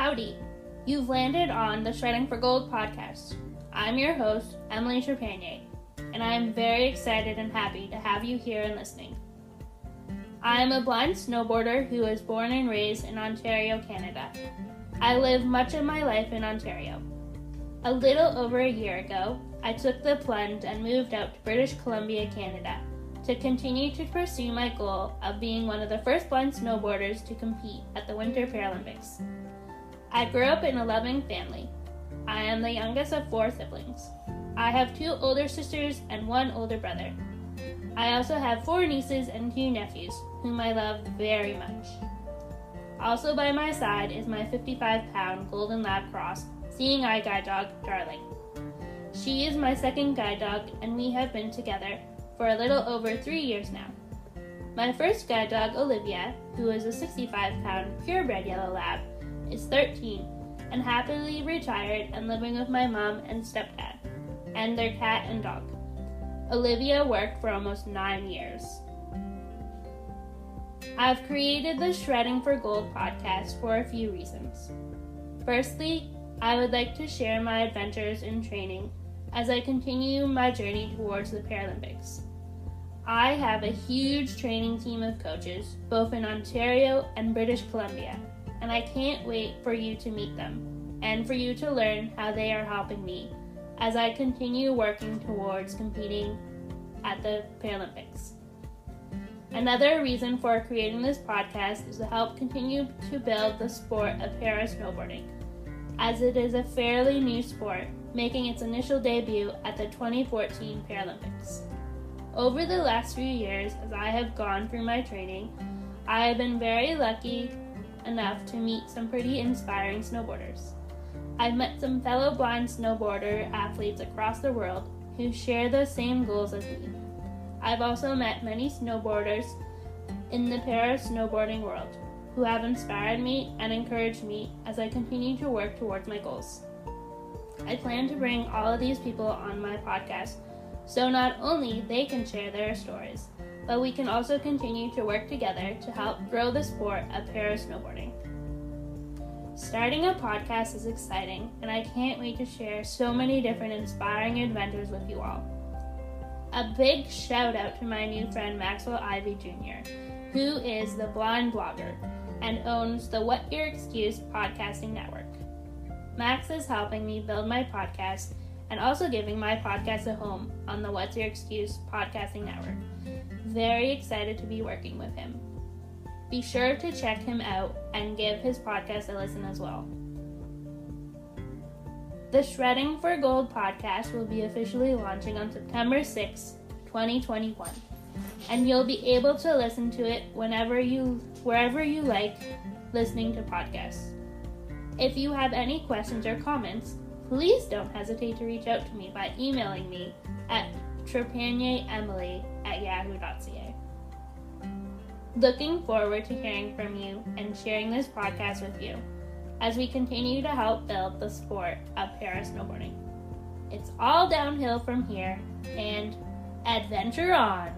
Howdy! You've landed on the Shredding for Gold podcast. I'm your host, Emily Trepanier, and I am very excited and happy to have you here and listening. I am a blind snowboarder who was born and raised in Ontario, Canada. I lived much of my life in Ontario. A little over a year ago, I took the plunge and moved out to British Columbia, Canada, to continue to pursue my goal of being one of the first blind snowboarders to compete at the Winter Paralympics. I grew up in a loving family. I am the youngest of 4 siblings. I have 2 older sisters and 1 older brother. I also have 4 nieces and 2 nephews, whom I love very much. Also by my side is my 55-pound golden lab cross, seeing eye guide dog, Darling. She is my second guide dog, and we have been together for a little over 3 years now. My first guide dog, Olivia, who is a 65-pound purebred yellow lab, is 13 and happily retired and living with my mom and stepdad, and their cat and dog. Olivia worked for almost 9 years. I've created the Shredding for Gold podcast for a few reasons. Firstly, I would like to share my adventures in training as I continue my journey towards the Paralympics. I have a huge training team of coaches, both in Ontario and British Columbia, and I can't wait for you to meet them and for you to learn how they are helping me as I continue working towards competing at the Paralympics. Another reason for creating this podcast is to help continue to build the sport of para-snowboarding, as it is a fairly new sport, making its initial debut at the 2014 Paralympics. Over the last few years, as I have gone through my training, I have been very lucky enough to meet some pretty inspiring snowboarders. I've met some fellow blind snowboarder athletes across the world who share the same goals as me. I've also met many snowboarders in the para-snowboarding world who have inspired me and encouraged me as I continue to work towards my goals. I plan to bring all of these people on my podcast so not only they can share their stories, but we can also continue to work together to help grow the sport of para-snowboarding. Starting a podcast is exciting, and I can't wait to share so many different inspiring adventures with you all. A big shout out to my new friend Maxwell Ivy Jr., who is the blind blogger and owns the What Your Excuse podcasting network. Max is helping me build my podcast and also giving my podcast a home on the What's Your Excuse podcasting network. Very excited to be working with him. Be sure to check him out and give his podcast a listen as well. The Shredding for Gold podcast will be officially launching on September 6, 2021, and you'll be able to listen to it wherever you like listening to podcasts. If you have any questions or comments, please don't hesitate to reach out to me by emailing me at trepanieremily@yahoo.ca. Looking forward to hearing from you and sharing this podcast with you as we continue to help build the sport of para-snowboarding. It's all downhill from here, and adventure on!